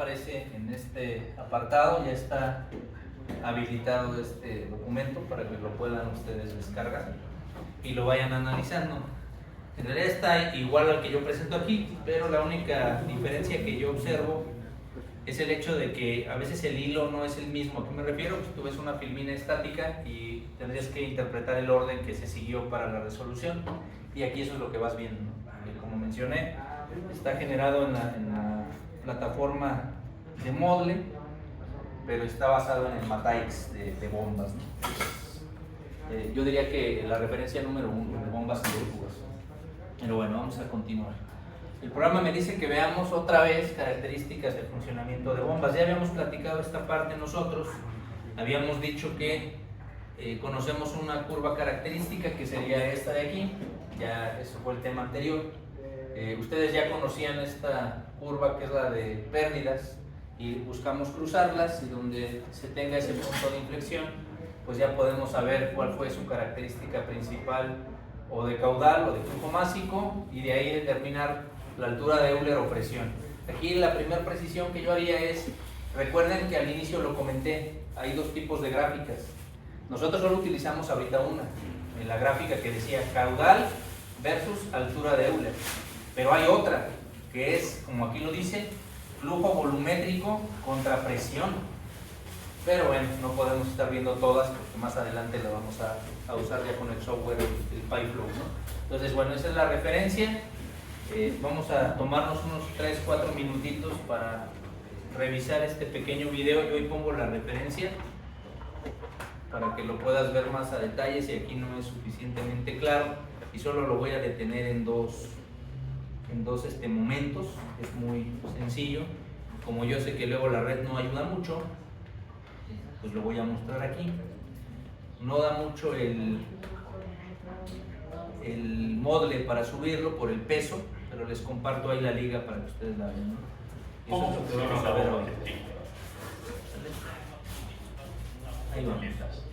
aparece en este apartado, ya está habilitado este documento para que lo puedan ustedes descargar y lo vayan analizando. En realidad está igual al que yo presento aquí, pero la única diferencia que yo observo es el hecho de que a veces el hilo no es el mismo. ¿A qué me refiero? Pues tú ves una filmina estática y tendrías que interpretar el orden que se siguió para la resolución, y aquí eso es lo que vas viendo, ¿no? Como mencioné, está generado en la plataforma de Moodle, pero está basado en el Matix de bombas, ¿no? Yo diría que la referencia número 1 de bombas centrífugas. Pero bueno, vamos a continuar. El programa me dice que veamos otra vez características del funcionamiento de bombas. Ya habíamos platicado esta parte nosotros. Habíamos dicho que conocemos una curva característica que sería esta de aquí. Ya eso fue el tema anterior. Ustedes ya conocían esta curva que es la de pérdidas y buscamos cruzarlas, y donde se tenga ese punto de inflexión, pues ya podemos saber cuál fue su característica principal o de caudal o de flujo másico, y de ahí determinar la altura de Euler o presión. Aquí la primera precisión que yo haría es, recuerden que al inicio lo comenté, hay dos tipos de gráficas. Nosotros solo utilizamos ahorita una, en la gráfica que decía caudal versus altura de Euler, pero hay otra que es, como aquí lo dice, flujo volumétrico contra presión. Pero bueno, no podemos estar viendo todas porque más adelante la vamos a usar ya con el software, el PyFlow, ¿no? Entonces, bueno, esa es la referencia. Vamos a tomarnos unos 3-4 minutitos para revisar este pequeño video. Yo hoy pongo la referencia para que lo puedas ver más a detalle si aquí no es suficientemente claro, y solo lo voy a detener en dos momentos. Es muy sencillo. Como yo sé que luego la red no ayuda mucho, pues lo voy a mostrar aquí. No da mucho el Moodle para subirlo por el peso, pero les comparto ahí la liga para que ustedes la vean, ¿no? ¿Cómo funciona la bomba centrífuga? Ahí va.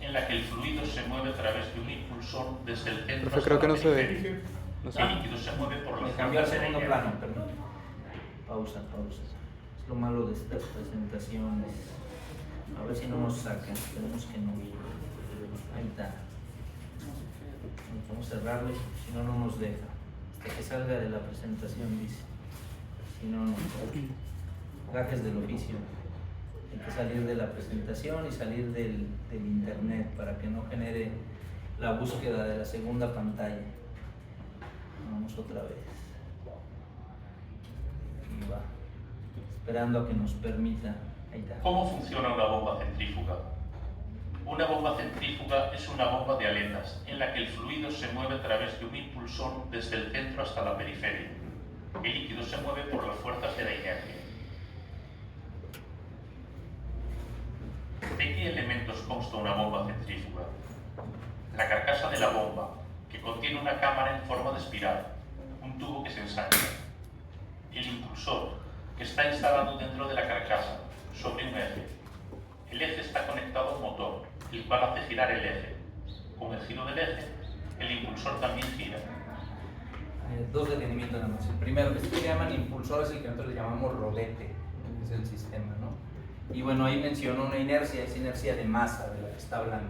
En la que el fluido se mueve a través de un impulsor desde el centro Profe, hasta creo que la no se ve. periferia. No sé. El líquido se mueve por Me las cambió al fuerzas de segundo la plano, inercia. perdón. Pausa. Es lo malo de estas presentaciones. A ver si no nos sacan. Esperemos que no. Ahí está. Vamos a cerrarlo, si no, no nos deja. Hasta que salga de la presentación, dice. Si no, no. Gajes del oficio. Hay que salir de la presentación y salir del internet para que no genere la búsqueda de la segunda pantalla. Vamos otra vez. Ahí va. Esperando a que nos permita. Ahí está. ¿Cómo funciona una bomba centrífuga? Una bomba centrífuga es una bomba de aletas en la que el fluido se mueve a través de un impulsor desde el centro hasta la periferia. El líquido se mueve por las fuerzas de la inercia. ¿De qué elementos consta una bomba centrífuga? La carcasa de la bomba, que contiene una cámara en forma de espiral, un tubo que se ensancha. El impulsor, que está instalado dentro de la carcasa, sobre un eje. El eje está conectado a un motor, el cual hace girar el eje. Con el giro del eje, el impulsor también gira. Dos detenimientos nada más. El primero, este que llaman impulsor, es el que nosotros le llamamos rodete, es el sistema, ¿no? Y bueno, ahí mencionó una inercia, es inercia de masa de la que está hablando.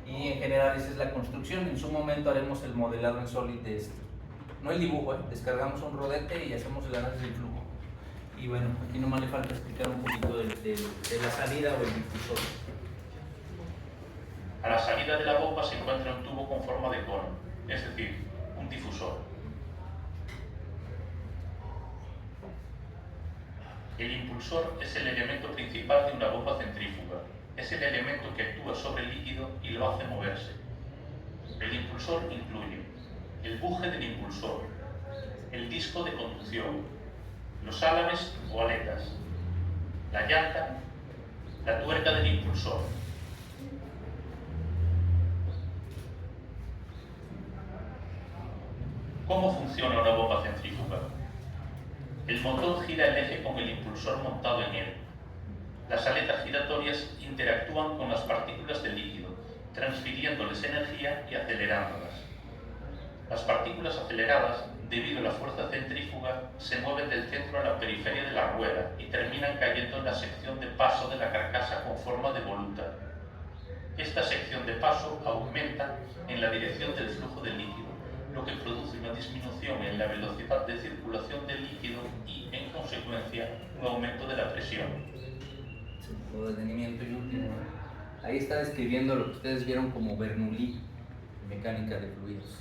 Y en general esa es la construcción. En su momento haremos el modelado en Solid de esto. No el dibujo, descargamos un rodete y hacemos el análisis del flujo. Y bueno, aquí nomás le falta explicar un poquito de la salida o el difusor. A la salida de la bomba se encuentra un tubo con forma de cono, es decir, un difusor. El impulsor es el elemento principal de una bomba centrífuga. Es el elemento que actúa sobre el líquido y lo hace moverse. El impulsor incluye el buje del impulsor, el disco de conducción, los álabes o aletas, la llanta, la tuerca del impulsor. ¿Cómo funciona una bomba centrífuga? El motor gira el eje con el impulsor montado en él. Las aletas giratorias interactúan con las partículas del líquido, transfiriéndoles energía y acelerándolas. Las partículas aceleradas debido a la fuerza centrífuga, se mueven del centro a la periferia de la rueda y terminan cayendo en la sección de paso de la carcasa con forma de voluta. Esta sección de paso aumenta en la dirección del flujo de líquido, lo que produce una disminución en la velocidad de circulación del líquido y, en consecuencia, un aumento de la presión. Por detenimiento y último, ahí está describiendo lo que ustedes vieron como Bernoulli, mecánica de fluidos,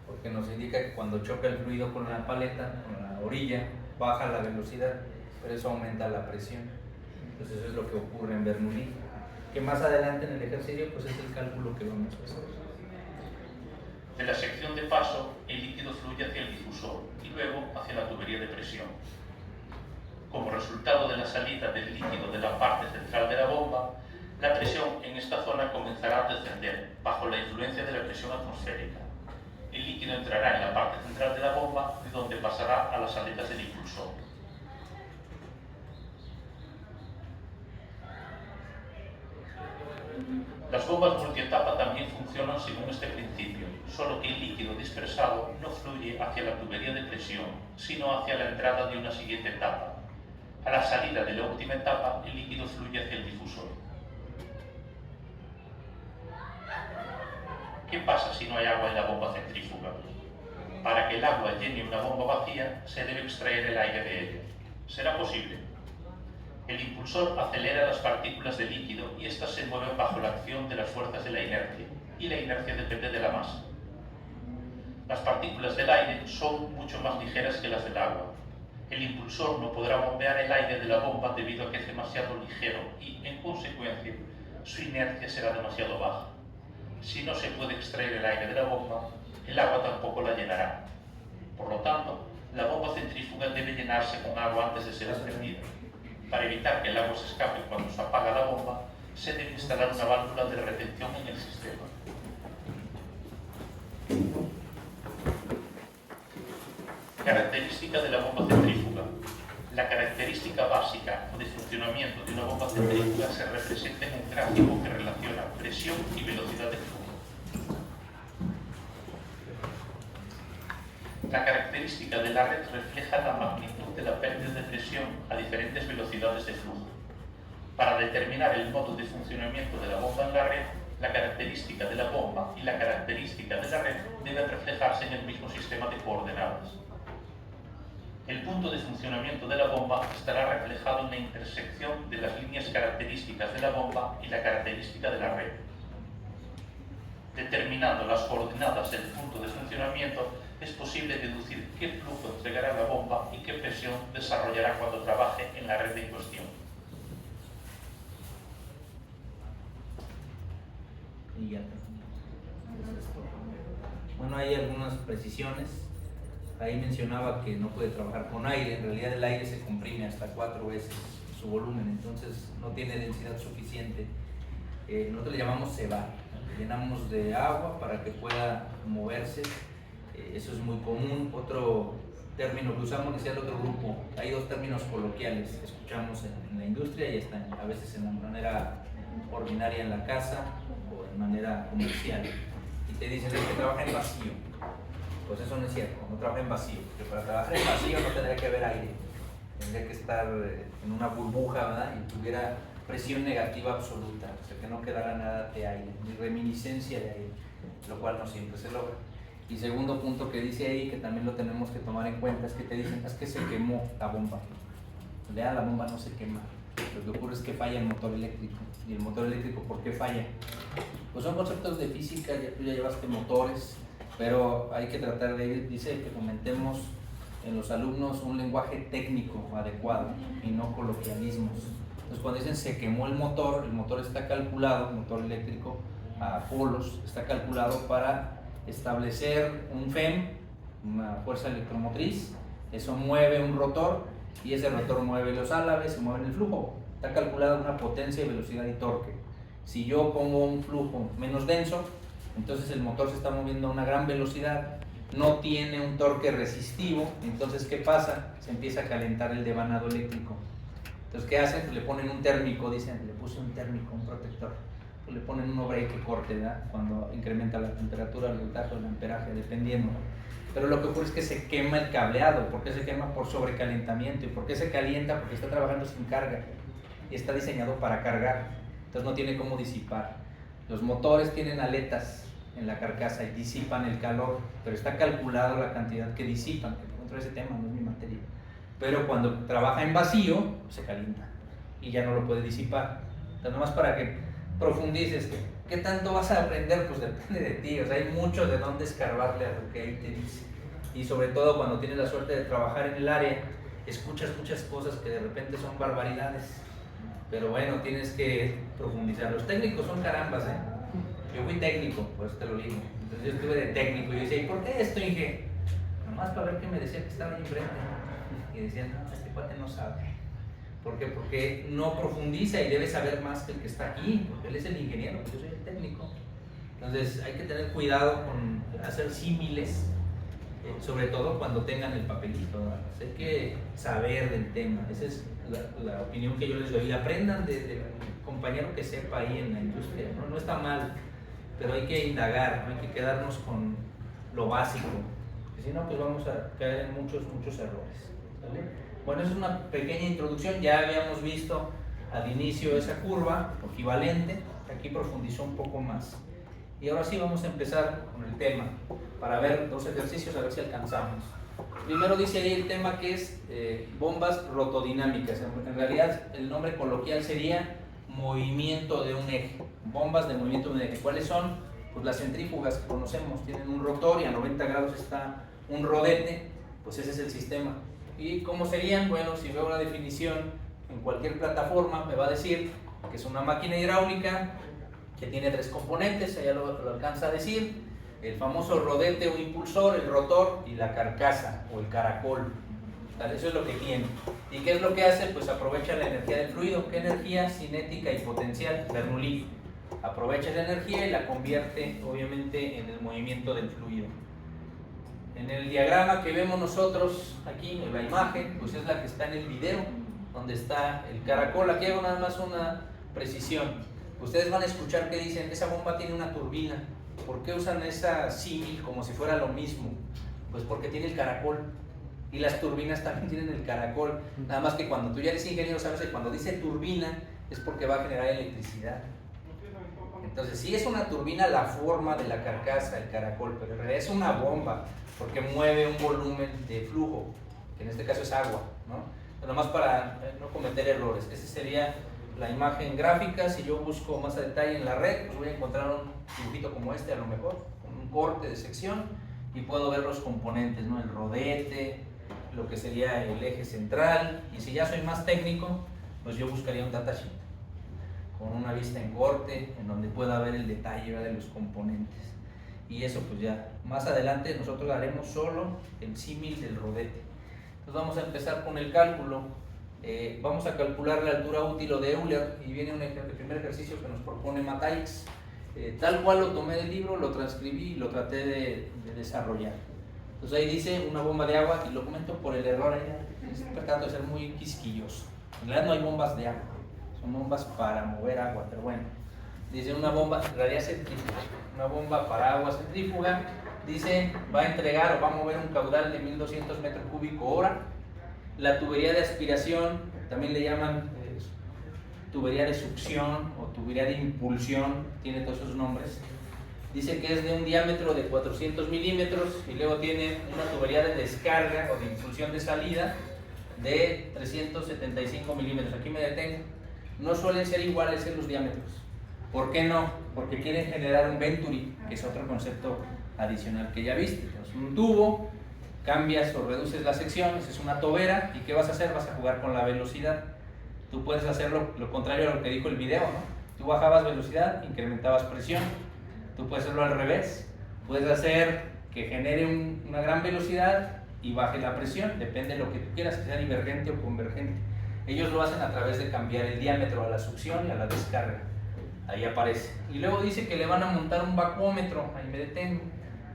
porque nos indica que cuando choca el fluido con la paleta, con la orilla, baja la velocidad, pero eso aumenta la presión. Entonces eso es lo que ocurre en Bernoulli, que más adelante en el ejercicio pues es el cálculo que vamos a hacer. De la sección de paso, el líquido fluye hacia el difusor y luego hacia la tubería de presión. Como resultado de la salida del líquido de la parte central de la bomba, la presión en esta zona comenzará a descender bajo la influencia de la presión atmosférica. El líquido entrará en la parte central de la bomba, de donde pasará a las aletas del impulsor. Las bombas multietapa también funcionan según este principio, solo que el líquido dispersado no fluye hacia la tubería de presión, sino hacia la entrada de una siguiente etapa. A la salida de la última etapa, el líquido fluye hacia el difusor. ¿Qué pasa si no hay agua en la bomba centrífuga? Para que el agua llene una bomba vacía, se debe extraer el aire de ella. ¿Será posible? El impulsor acelera las partículas de líquido y éstas se mueven bajo la acción de las fuerzas de la inercia, y la inercia depende de la masa. Las partículas del aire son mucho más ligeras que las del agua. El impulsor no podrá bombear el aire de la bomba debido a que es demasiado ligero y, en consecuencia, su inercia será demasiado baja. Si no se puede extraer el aire de la bomba, el agua tampoco la llenará. Por lo tanto, la bomba centrífuga debe llenarse con agua antes de ser expendida. Para evitar que el agua se escape cuando se apaga la bomba, se debe instalar una válvula de retención en el sistema. Característica de la bomba centrífuga. La característica básica de funcionamiento de una bomba centrífuga se representa en un gráfico que relaciona presión y velocidad de flujo. La característica de la red refleja la magnitud de la pérdida de presión a diferentes velocidades de flujo. Para determinar el modo de funcionamiento de la bomba en la red, la característica de la bomba y la característica de la red deben reflejarse en el mismo sistema de coordenadas. El punto de funcionamiento de la bomba estará reflejado en la intersección de las líneas características de la bomba y la característica de la red. Determinando las coordenadas del punto de funcionamiento, es posible deducir qué flujo entregará la bomba y qué presión desarrollará cuando trabaje en la red en cuestión. Y ya. Bueno, hay algunas precisiones. Ahí mencionaba que no puede trabajar con aire. En realidad el aire se comprime hasta 4 veces su volumen, entonces no tiene densidad suficiente. Nosotros le llamamos cebar. Llenamos de agua para que pueda moverse. Eso es muy común. Otro término que usamos es el otro grupo. Hay 2 términos coloquiales que escuchamos en la industria y están a veces en la manera ordinaria en la casa o de manera comercial. Y te dicen que trabaja en vacío. Pues eso no es cierto, no trabaja en vacío. Porque para trabajar en vacío no tendría que haber aire. Tendría que estar en una burbuja, ¿verdad? Y tuviera presión negativa absoluta, o sea que no quedara nada de aire, ni reminiscencia de aire, lo cual no siempre se logra. Y segundo punto que dice ahí, que también lo tenemos que tomar en cuenta, es que te dicen, es que se quemó la bomba. La bomba no se quema, lo que ocurre es que falla el motor eléctrico. ¿Y el motor eléctrico por qué falla? Pues son conceptos de física, ya tú ya llevaste motores, pero hay que tratar de, dice que fomentemos en los alumnos un lenguaje técnico adecuado y no coloquialismos. Entonces cuando dicen se quemó el motor está calculado, el motor eléctrico a polos, está calculado para establecer un FEM, una fuerza electromotriz, eso mueve un rotor y ese rotor mueve los álabes, se mueve el flujo. Está calculada una potencia, velocidad y torque. Si yo pongo un flujo menos denso, entonces el motor se está moviendo a una gran velocidad, no tiene un torque resistivo, entonces ¿qué pasa? Se empieza a calentar el devanado eléctrico. Entonces, ¿qué hacen? Pues le ponen un térmico, dicen, le puse un térmico, un protector. pues le ponen un obrey que corte, ¿verdad? Cuando incrementa la temperatura, el voltaje o el amperaje, dependiendo. Pero lo que ocurre es que se quema el cableado. ¿Por qué se quema? Por sobrecalentamiento. ¿Y por qué se calienta? Porque está trabajando sin carga y está diseñado para cargar, entonces no tiene cómo disipar. Los motores tienen aletas en la carcasa y disipan el calor, pero está calculado la cantidad que disipan. Dentro de ese tema, no es mi materia. Pero cuando trabaja en vacío, se calienta y ya no lo puede disipar. Entonces, nomás para que profundices, ¿qué tanto vas a aprender? Pues depende de ti. O sea, hay mucho de dónde escarbarle a lo que ahí te dice. Y sobre todo cuando tienes la suerte de trabajar en el área, escuchas muchas cosas que de repente son barbaridades. Pero bueno, tienes que profundizar. Los técnicos son carambas, ¿eh? Yo fui técnico, pues te lo digo. Entonces yo estuve de técnico y yo decía, ¿y por qué esto, Inge? Nomás para ver qué me decía que estaba ahí enfrente. Y decían, no, este cuate no sabe. ¿Por qué? Porque no profundiza y debe saber más que el que está aquí, porque él es el ingeniero, yo soy el técnico. Entonces hay que tener cuidado con hacer símiles, sobre todo cuando tengan el papelito, ¿verdad? Hay que saber del tema. Esa es la opinión que yo les doy. Aprendan del compañero que sepa ahí en la industria, ¿no? No está mal, pero hay que indagar, no hay que quedarnos con lo básico, porque si no, pues vamos a caer en muchos errores, ¿vale? Bueno, esa es una pequeña introducción. Ya habíamos visto al inicio esa curva equivalente, aquí profundizó un poco más. Y ahora sí vamos a empezar con el tema, para ver dos ejercicios, a ver si alcanzamos. Primero dice ahí el tema que es bombas rotodinámicas. En realidad el nombre coloquial sería movimiento de un eje, bombas de movimiento de un eje. ¿Cuáles son? Pues las centrífugas que conocemos, tienen un rotor y a 90 grados está un rodete, pues ese es el sistema. ¿Y cómo serían? Bueno, si veo la definición en cualquier plataforma me va a decir que es una máquina hidráulica que tiene tres componentes, allá lo alcanza a decir, el famoso rodete o impulsor, el rotor y la carcasa o el caracol. ¿Vale? Eso es lo que tiene. ¿Y qué es lo que hace? Pues aprovecha la energía del fluido. ¿Qué energía? Cinética y potencial, Bernoulli. Aprovecha la energía y la convierte obviamente en el movimiento del fluido. En el diagrama que vemos nosotros aquí, en la imagen, pues es la que está en el video, donde está el caracol. Aquí hago nada más una precisión. Ustedes van a escuchar que dicen, esa bomba tiene una turbina. ¿Por qué usan esa símil como si fuera lo mismo? Pues porque tiene el caracol. Y las turbinas también tienen el caracol. Nada más que cuando tú ya eres ingeniero sabes que cuando dice turbina es porque va a generar electricidad. Entonces sí es una turbina la forma de la carcasa, el caracol, pero en realidad es una bomba porque mueve un volumen de flujo, que en este caso es agua, ¿no? Pero nomás para no cometer errores. Esa sería la imagen gráfica. Si yo busco más a detalle en la red, pues voy a encontrar un dibujito como este a lo mejor, con un corte de sección y puedo ver los componentes, ¿no? El rodete, lo que sería el eje central, y si ya soy más técnico, pues yo buscaría un datasheet con una vista en corte en donde pueda ver el detalle, ¿verdad?, de los componentes. Y eso pues ya más adelante nosotros haremos solo el símil del rodete. Entonces vamos a empezar con el cálculo. Vamos a calcular la altura útil o de Euler y viene el primer ejercicio que nos propone Mateix. Tal cual lo tomé del libro, lo transcribí y lo traté de desarrollar. Entonces ahí dice una bomba de agua, y lo comento por el error ahí, siempre trato de ser muy quisquilloso. En realidad no hay bombas de agua, son bombas para mover agua, pero bueno. Dice una bomba, en realidad centrífuga, una bomba para agua centrífuga, dice va a entregar o va a mover un caudal de 1200 metros cúbicos hora. La tubería de aspiración, también le llaman tubería de succión o tubería de impulsión, tiene todos esos nombres. Dice que es de un diámetro de 400 milímetros y luego tiene una tubería de descarga o de impulsión de salida de 375 milímetros. Aquí me detengo. No suelen ser iguales en los diámetros. ¿Por qué no? Porque quieren generar un venturi, que es otro concepto adicional que ya viste. Es un tubo, cambias o reduces las secciones, es una tobera, ¿y qué vas a hacer? Vas a jugar con la velocidad. Tú puedes hacer lo contrario a lo que dijo el video, ¿no? Tú bajabas velocidad, incrementabas presión. Tú puedes hacerlo al revés, puedes hacer que genere una gran velocidad y baje la presión, depende de lo que tú quieras, que sea divergente o convergente. Ellos lo hacen a través de cambiar el diámetro a la succión y a la descarga, ahí aparece. Y luego dice que le van a montar un vacuómetro, ahí me detengo.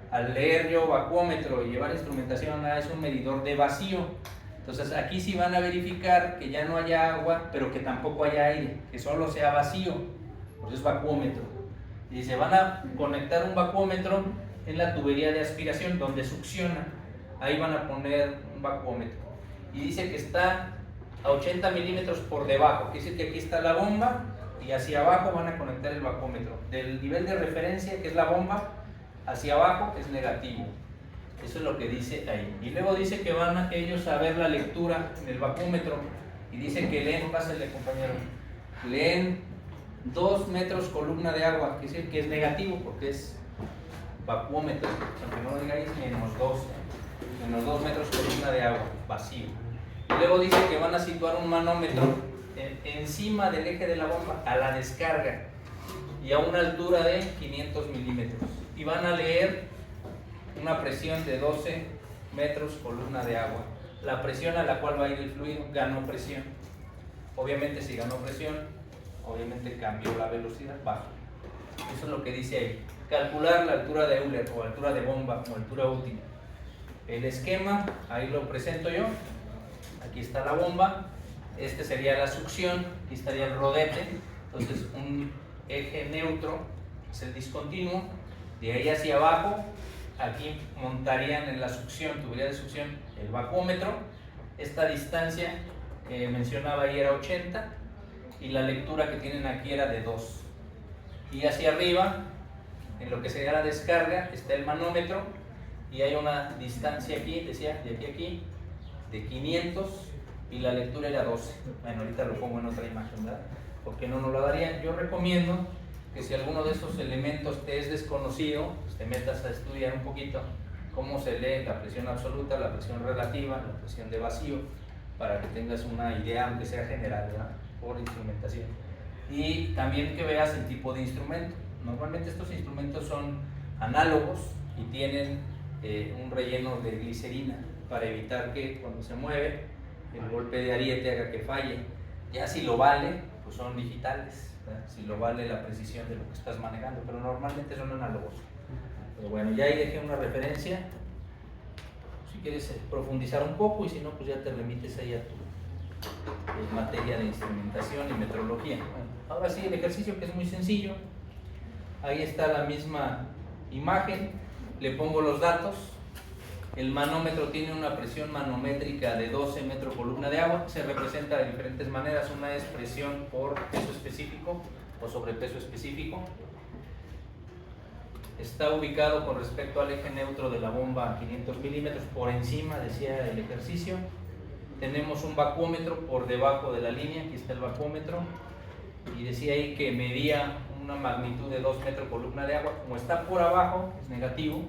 Al leer yo vacuómetro y llevar instrumentación, es un medidor de vacío. Entonces aquí sí van a verificar que ya no haya agua, pero que tampoco haya aire, que solo sea vacío. pues es vacuómetro. Y dice, van a conectar un vacuómetro en la tubería de aspiración donde succiona. Ahí van a poner un vacuómetro. Y dice que está a 80 milímetros por debajo. Quiere decir que aquí está la bomba y hacia abajo van a conectar el vacuómetro. Del nivel de referencia, que es la bomba, hacia abajo es negativo. Eso es lo que dice ahí. Y luego dice que van ellos a ver la lectura en el vacuómetro. Y dice que leen, pásenle compañero, leen 2 metros columna de agua. Quiere decir que es negativo porque es vacuómetro. Aunque no lo digáis, menos 2 metros columna de agua, vacío. Y luego dice que van a situar un manómetro encima del eje de la bomba a la descarga y a una altura de 500 milímetros. Y van a leer una presión de 12 metros columna de agua. La presión a la cual va a ir el fluido ganó presión. Obviamente, si ganó presión, obviamente cambió la velocidad, baja. Eso es lo que dice ahí. Calcular la altura de Euler o altura de bomba o altura útil. El esquema, ahí lo presento yo. Aquí está la bomba. Este sería la succión. Aquí estaría el rodete. Entonces, un eje neutro es el discontinuo. De ahí hacia abajo, aquí montarían en la succión, tubería de succión, el vacuómetro. Esta distancia que mencionaba ahí era 80 y la lectura que tienen aquí era de 2. Y hacia arriba, en lo que sería la descarga, está el manómetro y hay una distancia aquí, decía, de aquí a aquí, de 500 y la lectura era 12. Bueno, ahorita lo pongo en otra imagen, ¿verdad? Porque no nos lo daría. Yo recomiendo que si alguno de esos elementos te es desconocido, pues te metas a estudiar un poquito cómo se lee la presión absoluta, la presión relativa, la presión de vacío, para que tengas una idea, aunque sea general, ¿verdad? Por instrumentación. Y también que veas el tipo de instrumento. Normalmente estos instrumentos son análogos y tienen un relleno de glicerina para evitar que cuando se mueve el golpe de ariete haga que falle. Ya si lo vale, pues son digitales, ¿verdad? Si lo vale la precisión de lo que estás manejando, pero normalmente son análogos. Pero bueno, ya ahí dejé una referencia. Si quieres profundizar un poco y si no, pues ya te remites ahí a tu materia de instrumentación y metrología. Bueno, ahora sí, el ejercicio, que es muy sencillo. Ahí está la misma imagen, le pongo los datos. El manómetro tiene una presión manométrica de 12 metros columna de agua. Se representa de diferentes maneras. Una es presión por peso específico o sobrepeso específico. Está ubicado con respecto al eje neutro de la bomba a 500 milímetros por encima, decía el ejercicio. Tenemos un vacuómetro por debajo de la línea, aquí está el vacuómetro, y decía ahí que medía una magnitud de 2 metros columna de agua. Como está por abajo, es negativo.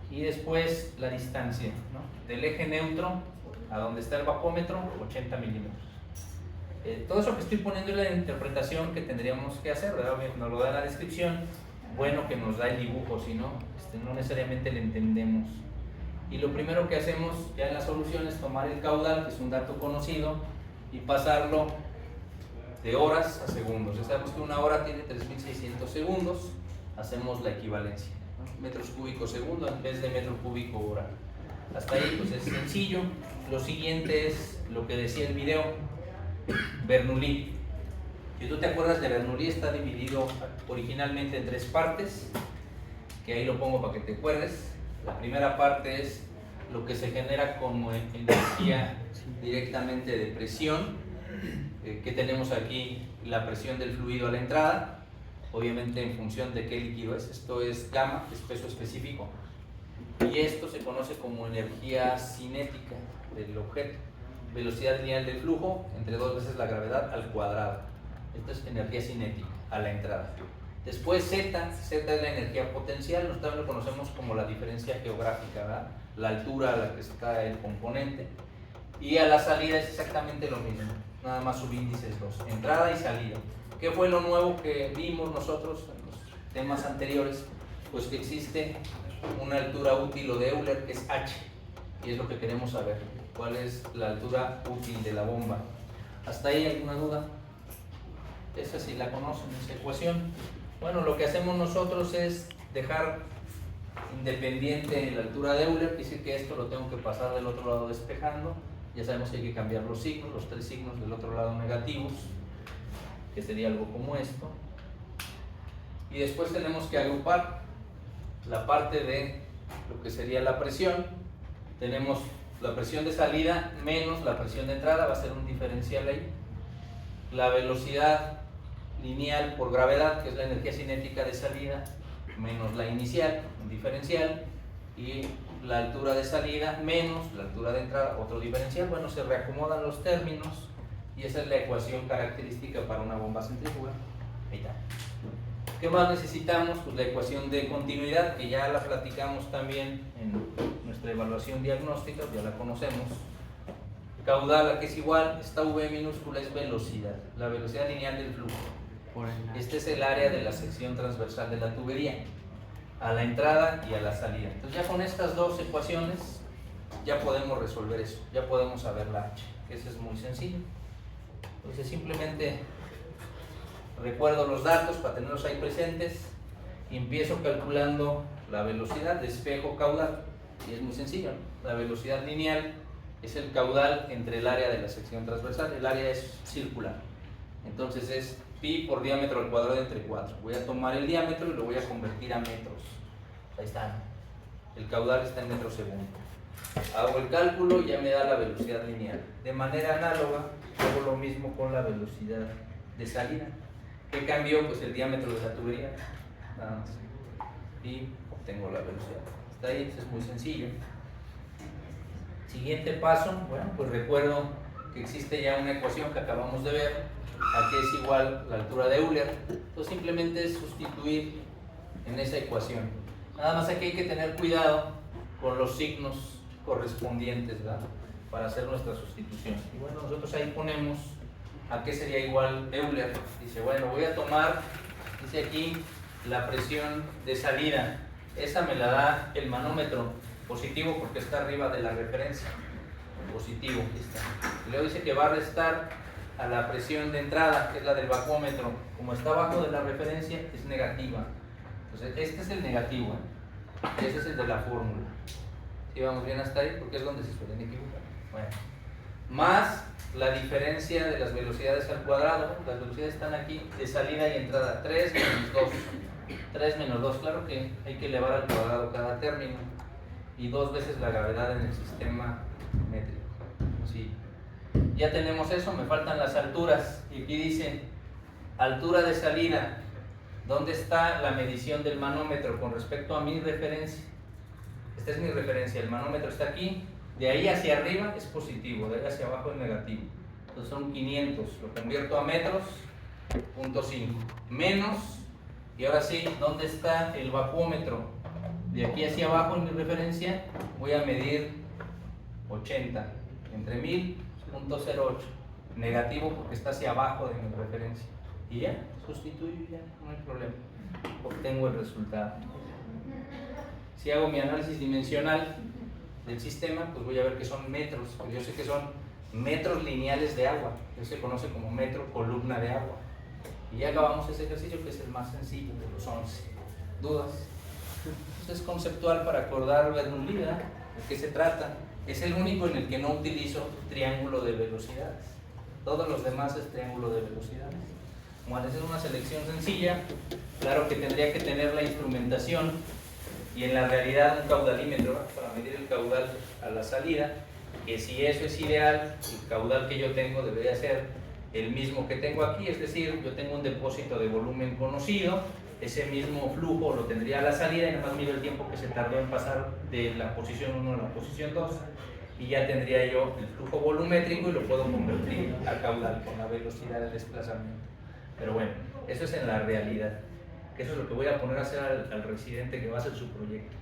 Y después la distancia, ¿no? Del eje neutro a donde está el vacuómetro, 80 milímetros. Todo eso que estoy poniendo es la interpretación que tendríamos que hacer, ¿verdad? Nos lo da la descripción, bueno que nos da el dibujo, si no, no necesariamente le entendemos. Y lo primero que hacemos ya en la solución es tomar el caudal, que es un dato conocido, y pasarlo de horas a segundos. Ya sabemos que una hora tiene 3600 segundos, hacemos la equivalencia, ¿no? Metros cúbicos segundo en vez de metro cúbico hora. Hasta ahí pues es sencillo. Lo siguiente es lo que decía el video, Bernoulli. Si tú te acuerdas de Bernoulli, está dividido originalmente en 3 partes, que ahí lo pongo para que te acuerdes. La primera parte es lo que se genera como energía directamente de presión, que tenemos aquí la presión del fluido a la entrada, obviamente en función de qué líquido es. Esto es gamma, que es peso específico, y esto se conoce como energía cinética del objeto, velocidad lineal del flujo entre 2 veces la gravedad al cuadrado. Esto es energía cinética a la entrada. Después Z es la energía potencial. Nosotros lo conocemos como la diferencia geográfica, ¿verdad? La altura a la que está el componente. Y a la salida es exactamente lo mismo, nada más subíndices 2, entrada y salida. ¿Qué fue lo nuevo que vimos nosotros en los temas anteriores? Pues que existe una altura útil o de Euler, que es H, y es lo que queremos saber. ¿Cuál es la altura útil de la bomba? ¿Hasta ahí alguna duda? Esa sí la conocen, esa ecuación. Bueno, lo que hacemos nosotros es dejar independiente la altura de Euler, quiere decir que esto lo tengo que pasar del otro lado despejando. Ya sabemos que hay que cambiar los signos, los 3 signos del otro lado negativos. que sería algo como esto. Y después tenemos que agrupar la parte de lo que sería la presión. Tenemos la presión de salida menos la presión de entrada, va a ser un diferencial ahí. La velocidad lineal por gravedad, que es la energía cinética de salida, menos la inicial, un diferencial, y la altura de salida menos la altura de entrada, otro diferencial. Bueno, se reacomodan los términos y esa es la ecuación característica para una bomba centrífuga. Ahí está. ¿Qué más necesitamos? Pues la ecuación de continuidad, que ya la platicamos también en nuestra evaluación diagnóstica, ya la conocemos. Caudal, ¿a qué es igual? Esta V minúscula es velocidad, la velocidad lineal del flujo. Este es el área de la sección transversal de la tubería, a la entrada y a la salida. Entonces ya con estas dos ecuaciones ya podemos resolver eso, ya podemos saber la H, que eso es muy sencillo. Entonces simplemente recuerdo los datos para tenerlos ahí presentes y empiezo calculando la velocidad de espejo caudal, y es muy sencillo, ¿no? La velocidad lineal es el caudal entre el área de la sección transversal, el área es circular, entonces es pi por diámetro al cuadrado entre 4. Voy a tomar el diámetro y lo voy a convertir a metros. Ahí está, el caudal está en metros segundo. Hago el cálculo y ya me da la velocidad lineal. De manera análoga hago lo mismo con la velocidad de salida. ¿Qué cambió? Pues el diámetro de la tubería, nada más, y obtengo la velocidad. Hasta ahí, eso es muy sencillo. Siguiente paso, bueno, pues recuerdo que existe ya una ecuación que acabamos de ver, a que es igual la altura de Euler. Entonces simplemente es sustituir en esa ecuación. Nada más aquí hay que tener cuidado con los signos correspondientes, ¿verdad?, para hacer nuestra sustitución. Y bueno, nosotros ahí ponemos a qué sería igual Euler. Dice, bueno, voy a tomar, dice aquí, la presión de salida. Esa me la da el manómetro positivo porque está arriba de la referencia. Positivo, aquí está. Y luego dice que va a restar a la presión de entrada, que es la del bacómetro. Como está abajo de la referencia, es negativa. Entonces, este es el negativo, ¿eh? Ese es el de la fórmula. ¿Sí vamos bien hasta ahí? Porque es donde se suelen equivocar. Bueno, más la diferencia de las velocidades al cuadrado. Las velocidades están aquí de salida y entrada. 3 menos 2. 3 menos 2, claro que hay que elevar al cuadrado cada término. Y 2 veces la gravedad en el sistema métrico. Así. Ya tenemos eso, me faltan las alturas. Y aquí dice, altura de salida. ¿Dónde está la medición del manómetro con respecto a mi referencia? Esta es mi referencia, el manómetro está aquí. De ahí hacia arriba es positivo, de ahí hacia abajo es negativo. Entonces son 500, lo convierto a metros, 0.5. Menos, y ahora sí, ¿dónde está el bacómetro? De aquí hacia abajo en mi referencia voy a medir 80, entre 1000, 0.08. Negativo porque está hacia abajo de mi referencia. Y ya, sustituyo y ya, no hay problema. Obtengo el resultado. Si hago mi análisis dimensional del sistema, pues voy a ver que son metros, pero yo sé que son metros lineales de agua, eso se conoce como metro columna de agua. Y ya acabamos ese ejercicio, que es el más sencillo de los 11. ¿Dudas? Entonces es conceptual para acordar Bernoulli, ¿de qué se trata? Es el único en el que no utilizo triángulo de velocidades. Todos los demás es triángulo de velocidades. Como al hacer una selección sencilla, claro que tendría que tener la instrumentación y en la realidad un caudalímetro, ¿no?, para medir el caudal a la salida, que si eso es ideal, el caudal que yo tengo debería ser el mismo que tengo aquí, es decir, yo tengo un depósito de volumen conocido, ese mismo flujo lo tendría a la salida y nada más mido el tiempo que se tardó en pasar de la posición 1 a la posición 2 y ya tendría yo el flujo volumétrico y lo puedo convertir a caudal con la velocidad de desplazamiento. Pero bueno, eso es en la realidad, que eso es lo que voy a poner a hacer al residente que va a hacer su proyecto.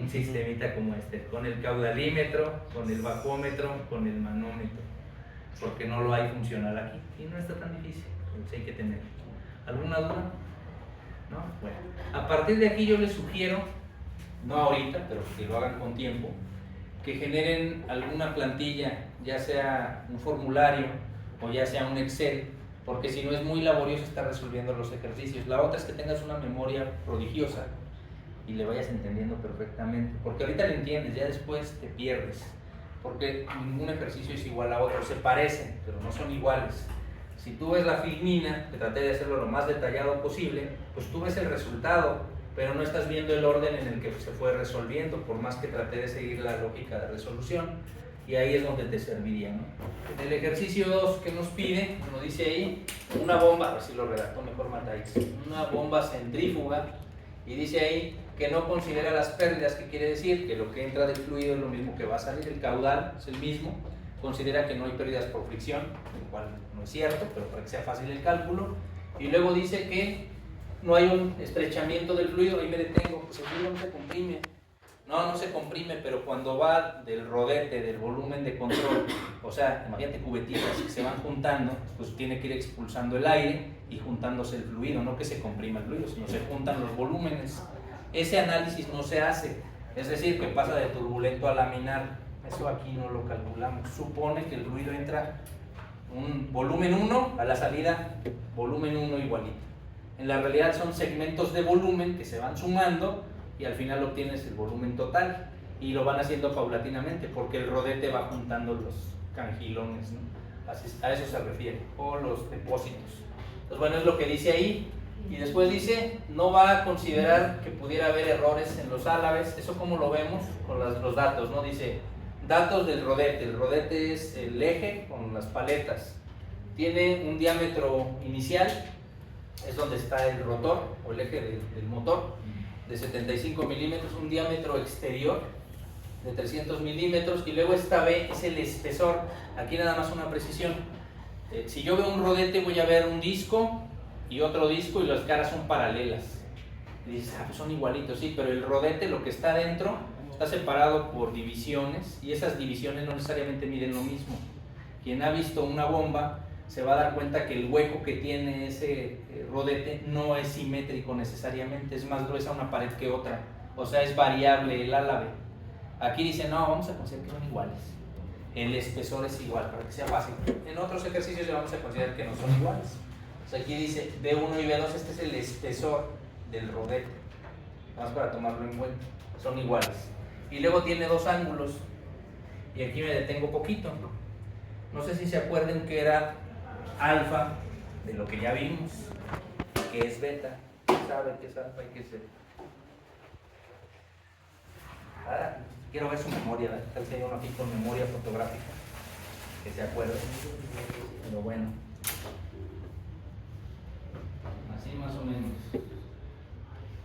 Un sistemita como este, con el caudalímetro, con el bacómetro, con el manómetro, porque no lo hay funcional aquí y no está tan difícil, pues hay que tener. ¿Alguna duda? ¿No? Bueno, a partir de aquí yo les sugiero, no ahorita, pero que lo hagan con tiempo, que generen alguna plantilla, ya sea un formulario o ya sea un Excel, porque si no es muy laborioso estar resolviendo los ejercicios. La otra es que tengas una memoria prodigiosa y le vayas entendiendo perfectamente, porque ahorita le entiendes, ya después te pierdes, porque ningún ejercicio es igual a otro, se parecen, pero no son iguales. Si tú ves la filmina, que traté de hacerlo lo más detallado posible, pues tú ves el resultado, pero no estás viendo el orden en el que se fue resolviendo, por más que traté de seguir la lógica de resolución, y ahí es donde te serviría, ¿no? En el ejercicio 2 que nos pide, nos dice ahí, una bomba, a ver si lo redactó mejor Matáis, una bomba centrífuga, y dice ahí que no considera las pérdidas, que quiere decir que lo que entra del fluido es lo mismo que va a salir, el caudal es el mismo, considera que no hay pérdidas por fricción, lo cual no es cierto, pero para que sea fácil el cálculo, y luego dice que no hay un estrechamiento del fluido, ahí me detengo, pues el fluido no se comprime. No se comprime, pero cuando va del rodete, del volumen de control, o sea, imagínate cubetitas que se van juntando, pues tiene que ir expulsando el aire y juntándose el fluido, no que se comprima el fluido, sino se juntan los volúmenes. Ese análisis no se hace, es decir, que pasa de turbulento a laminar, eso aquí no lo calculamos. Supone que el fluido entra un volumen 1, a la salida volumen 1 igualito. En la realidad son segmentos de volumen que se van sumando y al final obtienes el volumen total, y lo van haciendo paulatinamente porque el rodete va juntando los cangilones, ¿no? A eso se refiere, o los depósitos. Entonces, bueno, es lo que dice ahí, y después dice, no va a considerar que pudiera haber errores en los álabes. Eso como lo vemos con los datos, ¿no? Dice, datos del rodete. El rodete es el eje con las paletas, tiene un diámetro inicial, es donde está el rotor o el eje del motor, de 75 milímetros, un diámetro exterior de 300 milímetros, y luego esta B es el espesor. Aquí nada más una precisión, si yo veo un rodete voy a ver un disco y otro disco, y las caras son paralelas, y dices, pues son igualitos, sí, pero el rodete, lo que está dentro, está separado por divisiones, y esas divisiones no necesariamente miden lo mismo. Quien ha visto una bomba se va a dar cuenta que el hueco que tiene ese rodete no es simétrico necesariamente, es más gruesa una pared que otra, o sea, es variable el álabe. Aquí dice, no, vamos a considerar que son iguales, el espesor es igual, para que sea fácil. En otros ejercicios ya vamos a considerar que no son iguales. O sea, aquí dice B1 y B2, este es el espesor del rodete, más para tomarlo en cuenta, son iguales. Y luego tiene dos ángulos, y aquí me detengo poquito. No sé si se acuerdan que era alfa, de lo que ya vimos, que es beta. ¿Quién sabe qué es alfa y qué es beta? Ahora quiero ver su memoria, ¿verdad? Tal vez hay uno aquí con memoria fotográfica que se acuerde, pero bueno, así más o menos.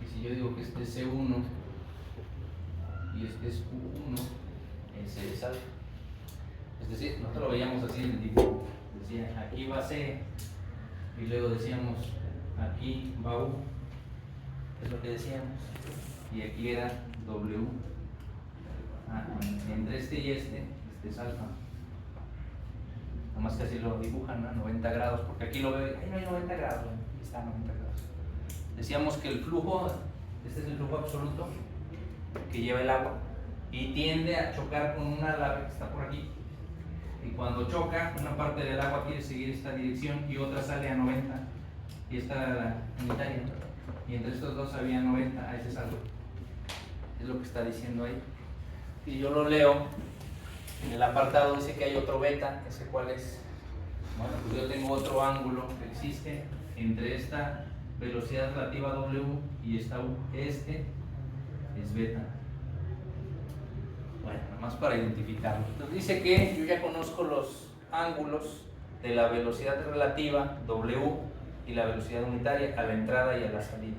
Y si yo digo que este es C1 y este es Q1, ese es alfa. Es decir, nosotros lo veíamos así en el dibujo, decía aquí va C, y luego decíamos aquí va U, es lo que decíamos, y aquí era W. Entre este y este es alfa. Nomás que así lo dibujan, ¿no? 90 grados, porque aquí lo veo, ahí no hay 90 grados, aquí está 90 grados. Decíamos que el flujo, este es el flujo absoluto que lleva el agua, y tiende a chocar con una álabe que está por aquí. Y cuando choca, una parte del agua quiere seguir esta dirección y otra sale a 90, y esta era la unitaria, y entre estos dos había 90, ese es algo, es lo que está diciendo ahí. Y yo lo leo, en el apartado dice que hay otro beta, ¿ese cuál es? Bueno, pues yo tengo otro ángulo que existe entre esta velocidad relativa W y esta U, este es beta. Bueno, nomás para identificarlo. Entonces dice que yo ya conozco los ángulos de la velocidad relativa W y la velocidad unitaria a la entrada y a la salida.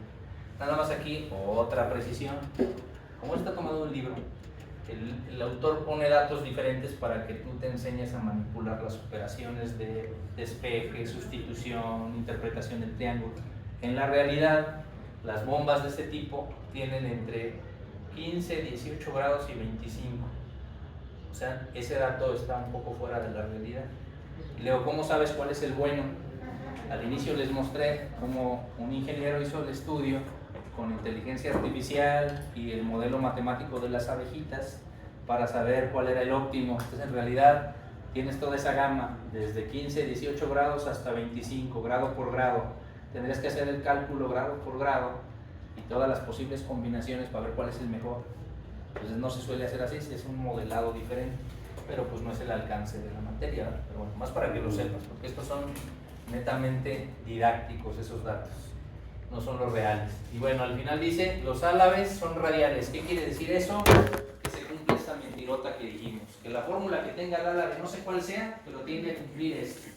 Nada más aquí otra precisión. Como está tomado un libro, el autor pone datos diferentes para que tú te enseñes a manipular las operaciones de despeje, sustitución, interpretación del triángulo. En la realidad, las bombas de este tipo tienen entre 15, 18 grados y 25. O sea, ese dato está un poco fuera de la realidad. Y luego, ¿cómo sabes cuál es el bueno? Al inicio les mostré cómo un ingeniero hizo el estudio con inteligencia artificial y el modelo matemático de las abejitas para saber cuál era el óptimo. Entonces, en realidad, tienes toda esa gama, desde 15, 18 grados hasta 25, grado por grado. Tendrías que hacer el cálculo grado por grado y todas las posibles combinaciones para ver cuál es el mejor. Entonces no se suele hacer así, es un modelado diferente, pero pues no es el alcance de la materia, ¿verdad? Pero bueno, más para que lo sepas, porque estos son netamente didácticos esos datos, no son los reales. Y bueno, al final dice, los álabes son radiales. ¿Qué quiere decir eso? Que se cumple esta mentirota que dijimos, que la fórmula que tenga el álabe, no sé cuál sea, pero tiende a cumplir esto,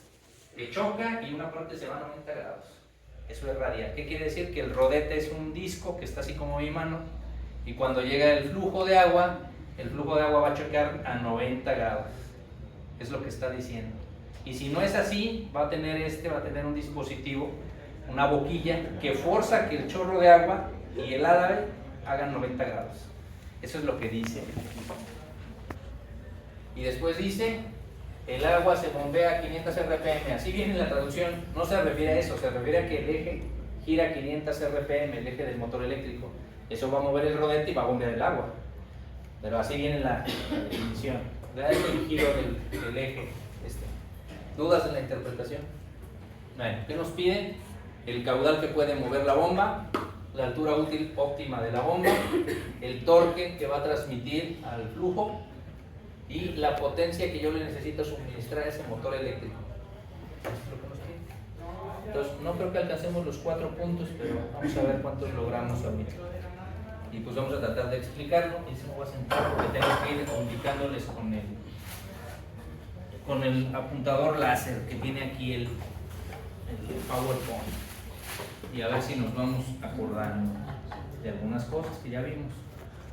que choca y una parte se va a 90 grados. Eso es radial. ¿Qué quiere decir? Que el rodete es un disco que está así como mi mano, y cuando llega el flujo de agua va a chocar a 90 grados. Es lo que está diciendo. Y si no es así, va a tener un dispositivo, una boquilla, que forza que el chorro de agua y el álabe hagan 90 grados. Eso es lo que dice. Y después dice, el agua se bombea a 500 RPM. Así viene la traducción. No se refiere a eso, se refiere a que el eje gira a 500 RPM, el eje del motor eléctrico. Eso va a mover el rodete y va a bombear el agua. Pero así viene la definición. Es el giro del eje. ¿Dudas en la interpretación? Bueno, ¿qué nos piden? El caudal que puede mover la bomba, la altura útil óptima de la bomba, el torque que va a transmitir al flujo y la potencia que yo le necesito suministrar a ese motor eléctrico. Eso es lo que nos piden. Entonces, no creo que alcancemos los 4 puntos, pero vamos a ver cuántos logramos ahorita. Y pues vamos a tratar de explicarlo. Y se me voy a sentar porque tengo que ir indicándoles con el apuntador láser que tiene aquí el PowerPoint, y a ver si nos vamos acordando de algunas cosas que ya vimos.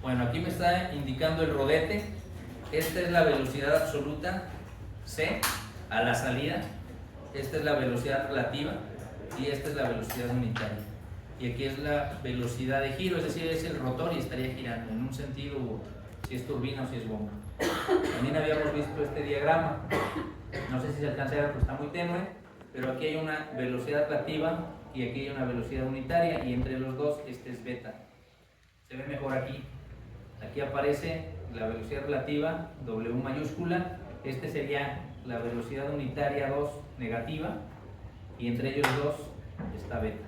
Bueno, aquí me está indicando el rodete. Esta es la velocidad absoluta, C, a la salida. Esta es la velocidad relativa y esta es la velocidad unitaria. Y aquí es la velocidad de giro, es decir, es el rotor y estaría girando en un sentido u otro, si es turbina o si es bomba. También habíamos visto este diagrama, no sé si se alcanza a ver, pero está muy tenue, pero aquí hay una velocidad relativa y aquí hay una velocidad unitaria, y entre los dos este es beta. Se ve mejor aquí. Aquí aparece la velocidad relativa, W mayúscula, este sería la velocidad unitaria 2 negativa, y entre ellos dos está beta.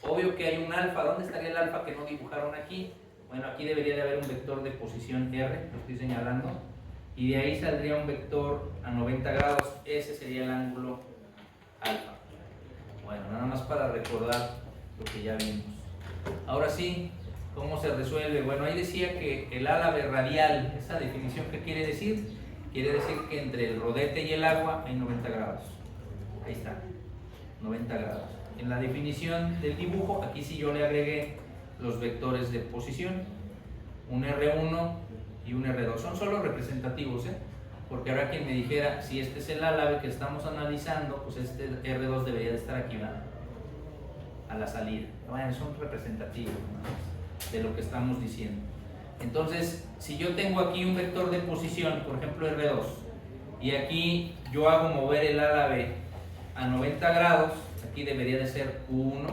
Obvio que hay un alfa. ¿Dónde estaría el alfa que no dibujaron aquí? Bueno, aquí debería de haber un vector de posición R, lo estoy señalando, y de ahí saldría un vector a 90 grados, ese sería el ángulo alfa. Bueno, nada más para recordar lo que ya vimos. Ahora sí, ¿cómo se resuelve? Bueno, ahí decía que el álabe radial, esa definición, ¿qué quiere decir? Quiere decir que entre el rodete y el agua hay 90 grados. Ahí está, 90 grados. En la definición del dibujo, aquí sí yo le agregué los vectores de posición, un R1 y un R2. Son solo representativos, porque ahora quien me dijera, si este es el álabe que estamos analizando, pues este R2 debería de estar aquí, ¿verdad? A la salida. Bueno, son representativos, ¿no?, de lo que estamos diciendo. Entonces, si yo tengo aquí un vector de posición, por ejemplo R2, y aquí yo hago mover el álabe a 90 grados, aquí debería de ser Q1,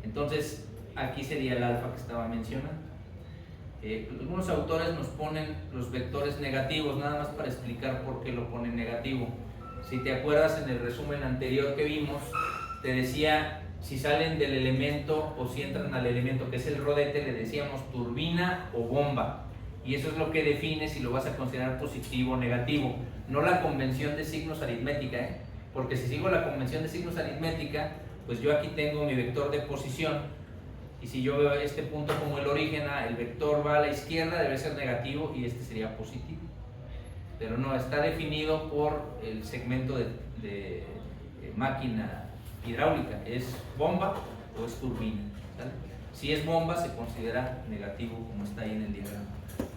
entonces aquí sería el alfa que estaba mencionando. Algunos autores nos ponen los vectores negativos, nada más para explicar por qué lo ponen negativo. Si te acuerdas, en el resumen anterior que vimos, te decía si salen del elemento o si entran al elemento que es el rodete, le decíamos turbina o bomba, y eso es lo que define si lo vas a considerar positivo o negativo, no la convención de signos aritmética, porque si sigo la convención de signos aritmética, pues yo aquí tengo mi vector de posición, y si yo veo este punto como el origen, el vector va a la izquierda, debe ser negativo y este sería positivo. Pero no, está definido por el segmento de máquina hidráulica, ¿es bomba o es turbina? ¿Sale? Si es bomba se considera negativo, como está ahí en el diagrama.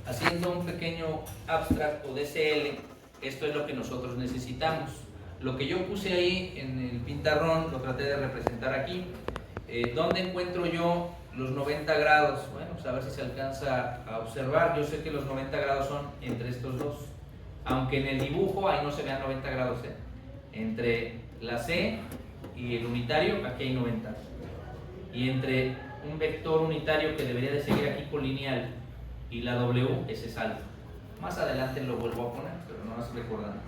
Haciendo un pequeño abstract o DCL, esto es lo que nosotros necesitamos. Lo que yo puse ahí en el pintarrón lo traté de representar aquí. ¿Dónde encuentro yo los 90 grados? Bueno, pues a ver si se alcanza a observar. Yo sé que los 90 grados son entre estos dos, aunque en el dibujo ahí no se vean 90 grados, entre la C y el unitario aquí hay 90, y entre un vector unitario que debería de seguir aquí colineal y la W, ese es alfa. Más adelante lo vuelvo a poner, pero no más recordando.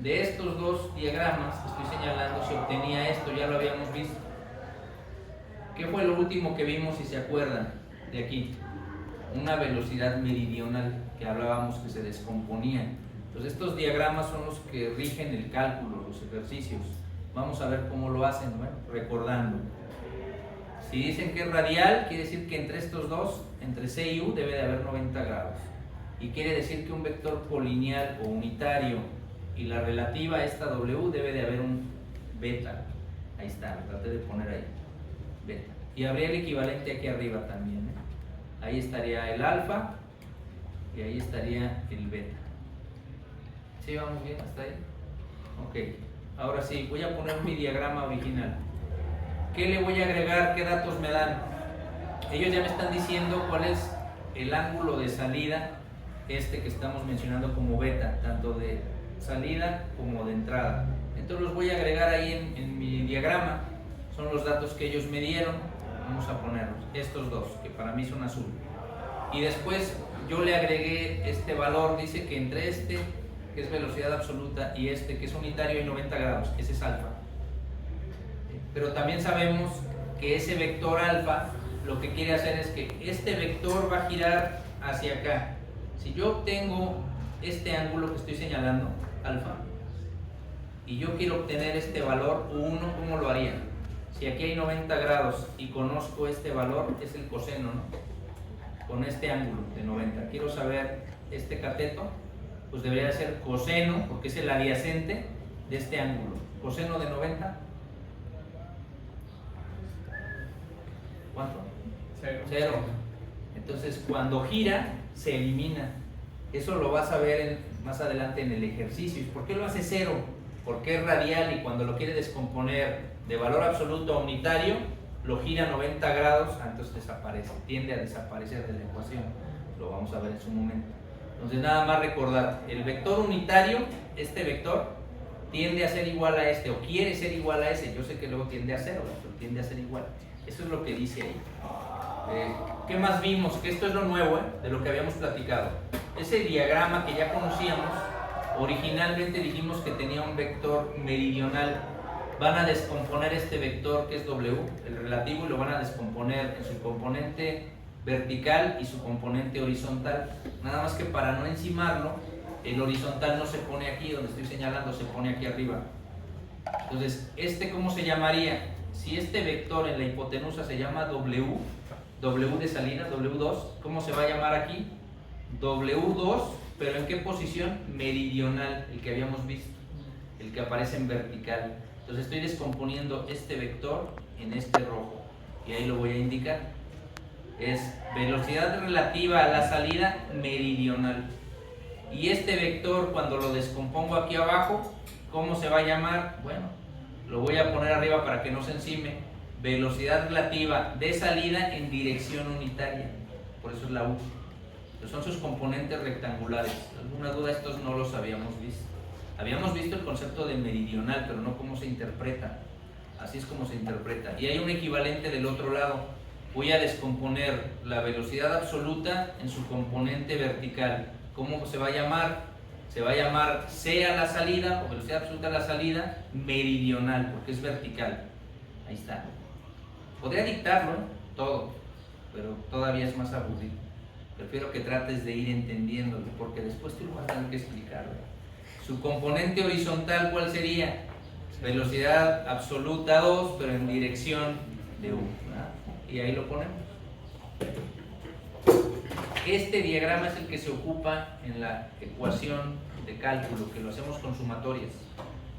De estos dos diagramas que estoy señalando se obtenía esto, ya lo habíamos visto. ¿Qué fue lo último que vimos, si se acuerdan, de aquí? Una velocidad meridional que hablábamos que se descomponía. Entonces estos diagramas son los que rigen el cálculo, los ejercicios. Vamos a ver cómo lo hacen, ¿no? Recordando. Si dicen que es radial, quiere decir que entre estos dos, entre C y U, debe de haber 90 grados. Y quiere decir que un vector polineal o unitario y la relativa a esta W debe de haber un beta. Ahí está, lo traté de poner ahí. Beta. Y habría el equivalente aquí arriba también, ¿eh? Ahí estaría el alfa y ahí estaría el beta. ¿Sí vamos bien hasta ahí? Ok. Ahora sí, voy a poner mi diagrama original. ¿Qué le voy a agregar? ¿Qué datos me dan? Ellos ya me están diciendo cuál es el ángulo de salida, este que estamos mencionando como beta, tanto de salida como de entrada. Entonces los voy a agregar ahí en mi diagrama. Son los datos que ellos me dieron. Vamos a ponerlos, estos dos, que para mí son azul. Y después yo le agregué este valor, dice que entre este, que es velocidad absoluta, y este, que es unitario, y 90 grados, ese es alfa. Pero también sabemos que ese vector alfa lo que quiere hacer es que este vector va a girar hacia acá. Si yo tengo este ángulo que estoy señalando, alfa, y yo quiero obtener este valor 1, ¿cómo lo haría? Si aquí hay 90 grados y conozco este valor, es el coseno, ¿no? Con este ángulo de 90. Quiero saber este cateto, pues debería ser coseno, porque es el adyacente de este ángulo. Coseno de 90. ¿Cuánto? 0. Entonces, cuando gira, se elimina. Eso lo vas a ver más adelante en el ejercicio. ¿Por qué lo hace 0? Porque es radial y cuando lo quiere descomponer de valor absoluto a unitario, lo gira 90 grados, entonces desaparece, tiende a desaparecer de la ecuación. Lo vamos a ver en su momento. Entonces, nada más recordar, el vector unitario, este vector, tiende a ser igual a este, o quiere ser igual a ese. Yo sé que luego tiende a 0, pero tiende a ser igual. Eso es lo que dice ahí. ¿Qué más vimos? Que esto es lo nuevo, de lo que habíamos platicado. Ese diagrama que ya conocíamos, originalmente dijimos que tenía un vector meridional. Van a descomponer este vector que es W, el relativo, y lo van a descomponer en su componente vertical y su componente horizontal. Nada más que para no encimarlo, el horizontal no se pone aquí donde estoy señalando, se pone aquí arriba. Entonces, ¿cómo se llamaría? Si este vector en la hipotenusa se llama W, W de salida, W2, ¿cómo se va a llamar aquí? W2, pero ¿en qué posición? Meridional, el que habíamos visto, el que aparece en vertical. Entonces estoy descomponiendo este vector en este rojo, y ahí lo voy a indicar. Es velocidad relativa a la salida meridional. Y este vector, cuando lo descompongo aquí abajo, ¿cómo se va a llamar? Bueno, lo voy a poner arriba para que no se encime. Velocidad relativa de salida en dirección unitaria. Por eso es la U. Entonces son sus componentes rectangulares. ¿Alguna duda? Estos no los habíamos visto. Habíamos visto el concepto de meridional, pero no cómo se interpreta. Así es como se interpreta. Y hay un equivalente del otro lado. Voy a descomponer la velocidad absoluta en su componente vertical. ¿Cómo se va a llamar? Se va a llamar C a la salida, o velocidad absoluta a la salida, meridional, porque es vertical. Ahí está. Podría dictarlo, todo, pero todavía es más aburrido. Prefiero que trates de ir entendiéndolo, porque después tú lo vas a tener que explicarlo. Su componente horizontal, ¿cuál sería? Velocidad absoluta 2, pero en dirección de U, ¿verdad? Y ahí lo ponemos. Este diagrama es el que se ocupa en la ecuación de cálculo, que lo hacemos con sumatorias.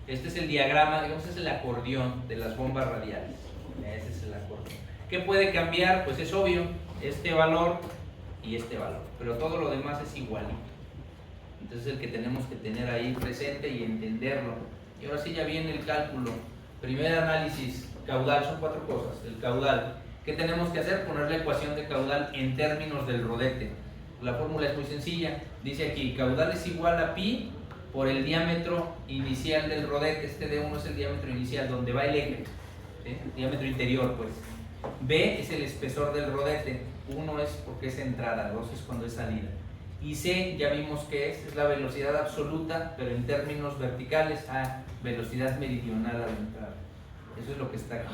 Este es el diagrama, digamos, es el acordeón de las bombas radiales. Ese es el acordeón. ¿Qué puede cambiar? Pues es obvio, este valor y este valor, pero todo lo demás es igualito. Entonces es el que tenemos que tener ahí presente y entenderlo. Y ahora sí ya viene el cálculo. Primer análisis, caudal, son 4 cosas. El caudal. ¿Qué tenemos que hacer? Poner la ecuación de caudal en términos del rodete. La fórmula es muy sencilla. Dice aquí, caudal es igual a pi por el diámetro inicial del rodete. Este D1 es el diámetro inicial, donde va el eje, ¿sí? Diámetro interior, pues. B es el espesor del rodete. 1 es porque es entrada, 2 es cuando es salida. Y C, ya vimos que es la velocidad absoluta, pero en términos verticales, a velocidad meridional a la entrada. Eso es lo que está aquí.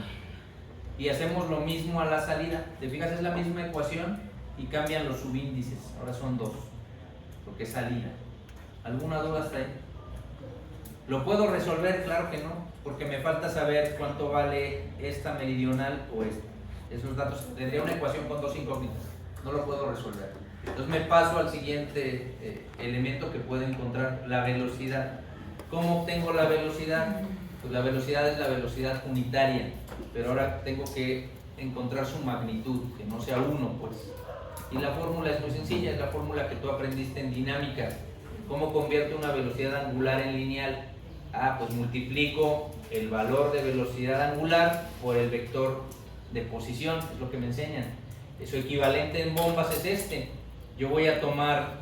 Y hacemos lo mismo a la salida. ¿Te fijas? Es la misma ecuación y cambian los subíndices. Ahora son 2, porque es salida. ¿Alguna duda hasta ahí? ¿Lo puedo resolver? Claro que no. porque me falta saber cuánto vale esta meridional o esta. Esos datos, tendría una ecuación con dos incógnitas, no lo puedo resolver. Entonces me paso al siguiente elemento que puedo encontrar, la velocidad. ¿Cómo obtengo la velocidad? Pues la velocidad es la velocidad unitaria, pero ahora tengo que encontrar su magnitud, que no sea 1, pues. Y la fórmula es muy sencilla, es la fórmula que tú aprendiste en dinámica. ¿Cómo convierto una velocidad angular en lineal? Pues multiplico el valor de velocidad angular por el vector de posición, es lo que me enseñan. Su equivalente en bombas es este. Yo voy a tomar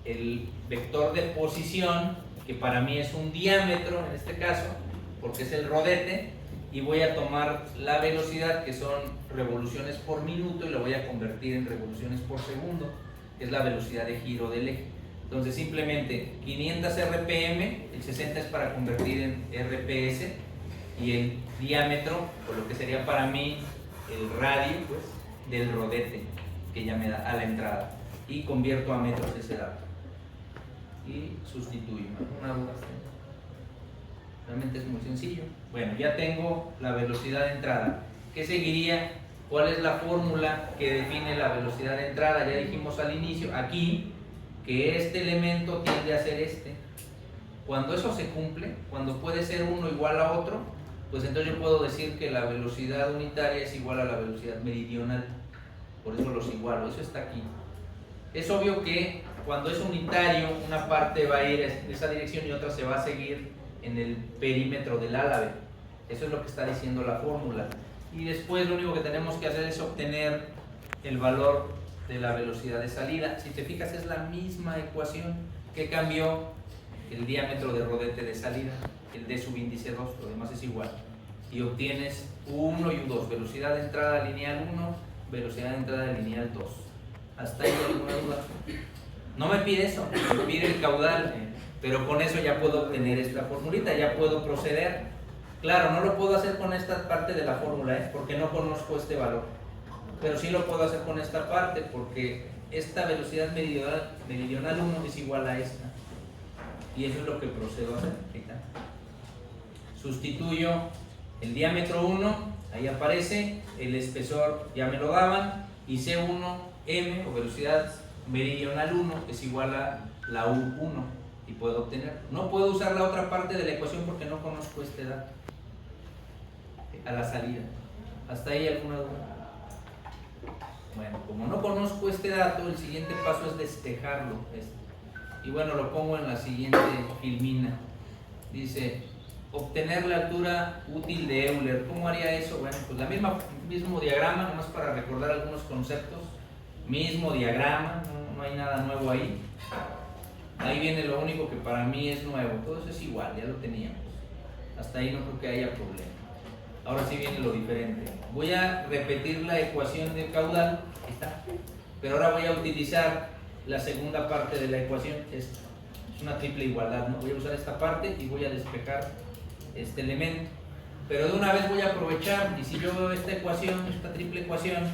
el vector de posición, que para mí es un diámetro en este caso, porque es el rodete, y voy a tomar la velocidad, que son revoluciones por minuto, y lo voy a convertir en revoluciones por segundo, que es la velocidad de giro del eje. Entonces simplemente 500 RPM, el 60 es para convertir en RPS, y el diámetro, por lo que sería para mí el radio, pues, del rodete que ya me da a la entrada, y convierto a metros ese dato y sustituyo. ¿Alguna duda? Realmente es muy sencillo. Bueno, ya tengo la velocidad de entrada. ¿Qué seguiría? ¿Cuál es la fórmula que define la velocidad de entrada? Ya dijimos al inicio aquí que este elemento tiende a ser este. Cuando eso se cumple, cuando puede ser uno igual a otro, pues entonces yo puedo decir que la velocidad unitaria es igual a la velocidad meridional. Por eso los igualo, eso está aquí. Es obvio que cuando es unitario, una parte va a ir en esa dirección y otra se va a seguir en el perímetro del álave. Eso es lo que está diciendo la fórmula. Y después lo único que tenemos que hacer es obtener el valor de la velocidad de salida. Si te fijas, es la misma ecuación. que cambió el diámetro de rodete de salida, el d subíndice 2, lo demás es igual. Y obtienes U1 y U2, velocidad de entrada lineal 1, velocidad de entrada lineal 2. ¿Hasta ahí alguna duda? No me pide eso, me pide el caudal, pero con eso ya puedo obtener esta formulita, ya puedo proceder. Claro, no lo puedo hacer con esta parte de la fórmula, porque no conozco este valor. Pero sí lo puedo hacer con esta parte, porque esta velocidad meridional 1 es igual a esta. Y eso es lo que procedo a hacer. Ahí está. Sustituyo el diámetro 1, ahí aparece, el espesor ya me lo daban, y C1M, o velocidad meridional 1, es igual a la U1, y puedo obtener. No puedo usar la otra parte de la ecuación porque no conozco este dato a la salida. ¿Hasta ahí alguna duda? Bueno, como no conozco este dato, el siguiente paso es despejarlo. Y bueno, lo pongo en la siguiente filmina. Dice, obtener la altura útil de Euler. ¿Cómo haría eso? Bueno, pues mismo diagrama, nomás para recordar algunos conceptos. Mismo diagrama, no hay nada nuevo ahí. Ahí viene lo único que para mí es nuevo. Todo eso es igual, ya lo teníamos. Hasta ahí no creo que haya problema. Ahora sí viene lo diferente. Voy a repetir la ecuación del caudal, ahí está, pero ahora voy a utilizar la segunda parte de la ecuación, es una triple igualdad, ¿no? Voy a usar esta parte y voy a despejar este elemento. Pero de una vez voy a aprovechar, y si yo veo esta ecuación, esta triple ecuación,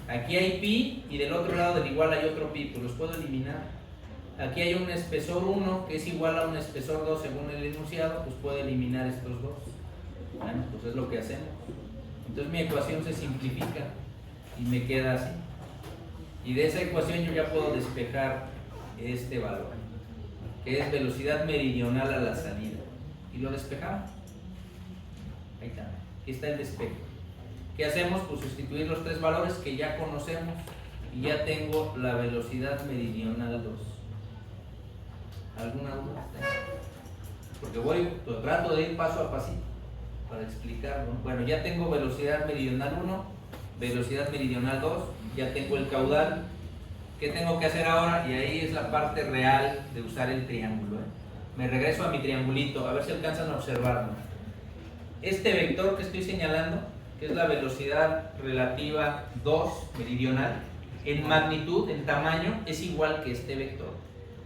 aquí hay pi y del otro lado del igual hay otro pi, pues los puedo eliminar. Aquí hay un espesor 1 que es igual a un espesor 2 según el enunciado, pues puedo eliminar estos dos. Bueno, pues es lo que hacemos. Entonces mi ecuación se simplifica y me queda así. Y de esa ecuación yo ya puedo despejar este valor, que es velocidad meridional a la salida. Y lo despejamos. Ahí está. Aquí está el despejo. ¿Qué hacemos? Pues sustituir los tres valores que ya conocemos y ya tengo la velocidad meridional 2. ¿Alguna duda? Porque trato de ir paso a pasito para explicarlo. Bueno, ya tengo velocidad meridional 1, velocidad meridional 2, ya tengo el caudal. ¿Qué tengo que hacer ahora? Y ahí es la parte real de usar el triángulo. Me regreso a mi triangulito, a ver si alcanzan a observarlo. Este vector que estoy señalando, que es la velocidad relativa 2 meridional, en magnitud, en tamaño, es igual que este vector.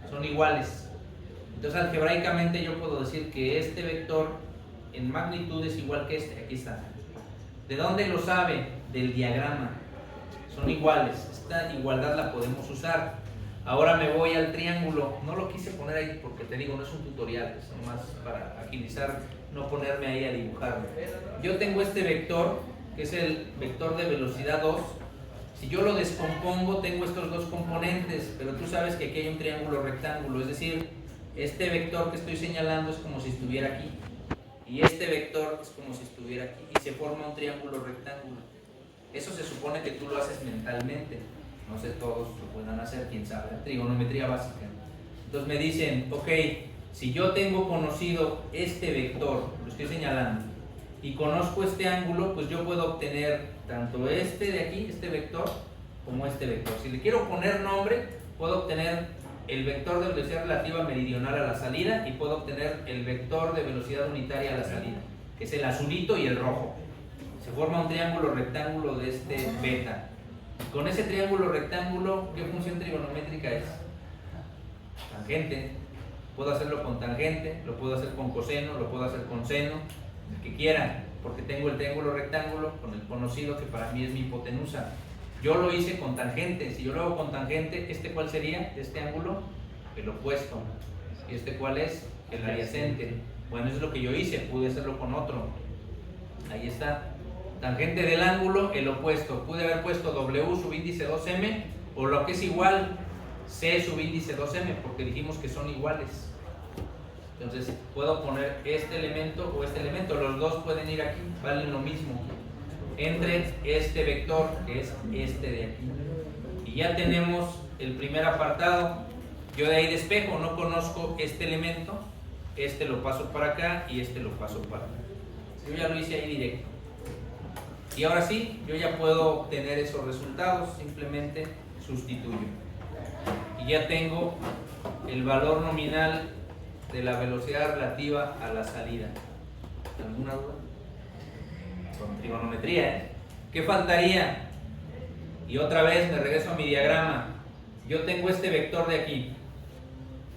Son iguales. Entonces, algebraicamente yo puedo decir que este vector en magnitud es igual que este. Aquí está. ¿De dónde lo sabe? Del diagrama. Son iguales. Esta igualdad la podemos usar. Ahora me voy al triángulo. No lo quise poner ahí porque te digo, no es un tutorial, es más para agilizar no ponerme ahí a dibujarlo. Yo tengo este vector, que es el vector de velocidad 2. Si yo lo descompongo, tengo estos dos componentes, pero tú sabes que aquí hay un triángulo rectángulo, es decir, este vector que estoy señalando es como si estuviera aquí, y este vector es como si estuviera aquí, y se forma un triángulo rectángulo. Eso se supone que tú lo haces mentalmente, no sé, todos lo puedan hacer, quién sabe, trigonometría básica. Entonces me dicen, ok, si yo tengo conocido este vector, lo estoy señalando, y conozco este ángulo, pues yo puedo obtener tanto este de aquí, este vector, como este vector. Si le quiero poner nombre, puedo obtener el vector de velocidad relativa meridional a la salida y puedo obtener el vector de velocidad unitaria a la salida, que es el azulito y el rojo. Se forma un triángulo rectángulo de este beta. Con ese triángulo rectángulo, ¿qué función trigonométrica es? Tangente. Puedo hacerlo con tangente, lo puedo hacer con coseno, lo puedo hacer con seno, el que quiera, porque tengo el triángulo rectángulo con el conocido que para mí es mi hipotenusa. Yo lo hice con tangente. Si yo lo hago con tangente, ¿este cuál sería? Este ángulo, el opuesto. ¿Y este cuál es? El adyacente. Bueno, eso es lo que yo hice, pude hacerlo con otro. Ahí está. Tangente del ángulo, el opuesto. Pude haber puesto W subíndice 2m, o lo que es igual, C subíndice 2m, porque dijimos que son iguales. Entonces puedo poner este elemento o este elemento, los dos pueden ir aquí, valen lo mismo, entre este vector, que es este de aquí. Y ya tenemos el primer apartado. Yo de ahí despejo, no conozco este elemento, este lo paso para acá y este lo paso para acá. Yo ya lo hice ahí directo. Y ahora sí, yo ya puedo obtener esos resultados, simplemente sustituyo. Y ya tengo el valor nominal de la velocidad relativa a la salida. ¿Alguna duda? Con trigonometría, ¿eh? ¿Qué faltaría? Y otra vez me regreso a mi diagrama. Yo tengo este vector de aquí,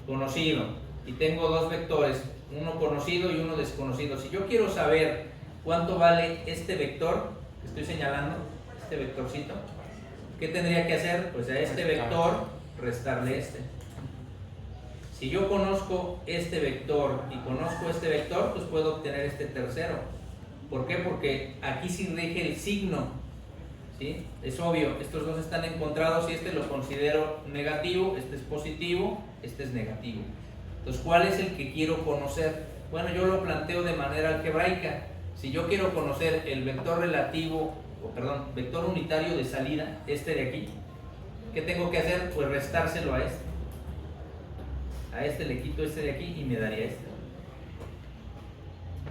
conocido, y tengo dos vectores, uno conocido y uno desconocido. Si yo quiero saber cuánto vale este vector que estoy señalando, este vectorcito, ¿qué tendría que hacer? Pues a este vector restarle este. Si yo conozco este vector y conozco este vector, pues puedo obtener este tercero. ¿Por qué? Porque aquí sí rige el signo, ¿sí? Es obvio, estos dos están encontrados y este lo considero negativo, este es positivo, este es negativo. Entonces, ¿cuál es el que quiero conocer? Bueno, yo lo planteo de manera algebraica. Si yo quiero conocer el vector relativo, vector unitario de salida, este de aquí, ¿qué tengo que hacer? Pues restárselo a este. A este le quito este de aquí y me daría este.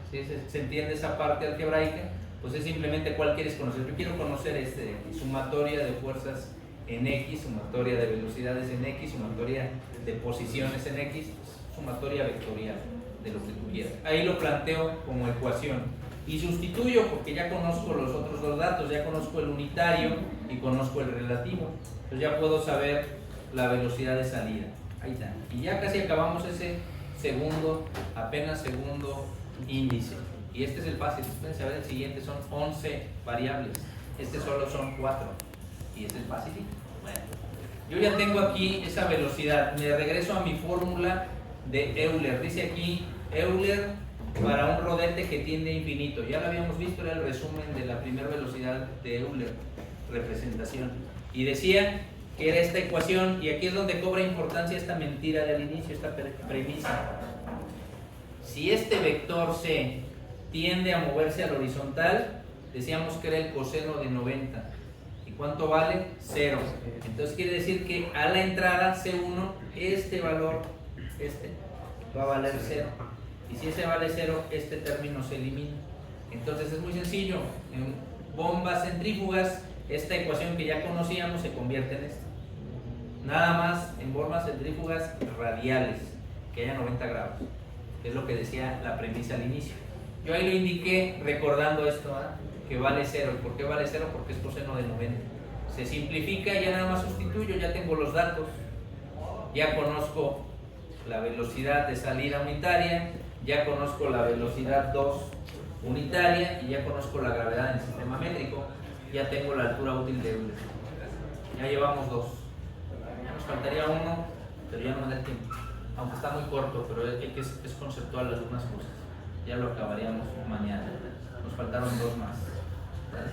¿Sí? ¿Se entiende esa parte algebraica? Pues es simplemente cuál quieres conocer. Yo quiero conocer este de aquí, sumatoria de fuerzas en X, sumatoria de velocidades en X, sumatoria de posiciones en X, sumatoria vectorial de lo que tú quieras. Ahí lo planteo como ecuación y sustituyo porque ya conozco los otros dos datos, ya conozco el unitario y conozco el relativo. Entonces ya puedo saber la velocidad de salida. Ahí está. Y ya casi acabamos ese apenas segundo índice. Y este es el fácil. Espérense a ver el siguiente, son 11 variables. Este solo son 4. Y este es fácil. Bueno, yo ya tengo aquí esa velocidad. Me regreso a mi fórmula de Euler. Dice aquí Euler para un rodete que tiende a infinito. Ya lo habíamos visto, era el resumen de la primera velocidad de Euler, representación. Y decía que era esta ecuación, y aquí es donde cobra importancia esta mentira del inicio, esta premisa. Si este vector C tiende a moverse al horizontal, decíamos que era el coseno de 90. ¿Y cuánto vale? 0. Entonces quiere decir que a la entrada C1, este valor, va a valer 0. Y si ese vale 0, este término se elimina. Entonces es muy sencillo. En bombas centrífugas, esta ecuación que ya conocíamos se convierte en esta. Nada más en bombas centrífugas radiales, que haya 90 grados. Es lo que decía la premisa al inicio. Yo ahí lo indiqué recordando esto, que vale 0. ¿Por qué vale 0? Porque es coseno de 90. Se simplifica y ya nada más sustituyo, ya tengo los datos. Ya conozco la velocidad de salida unitaria, ya conozco la velocidad 2 unitaria y ya conozco la gravedad en el sistema métrico. Ya tengo la altura útil de Euler. Ya llevamos 2. Ya nos faltaría uno, pero ya no me da tiempo. Aunque está muy corto, pero es conceptual algunas cosas. ya lo acabaríamos mañana. Nos faltaron 2 más.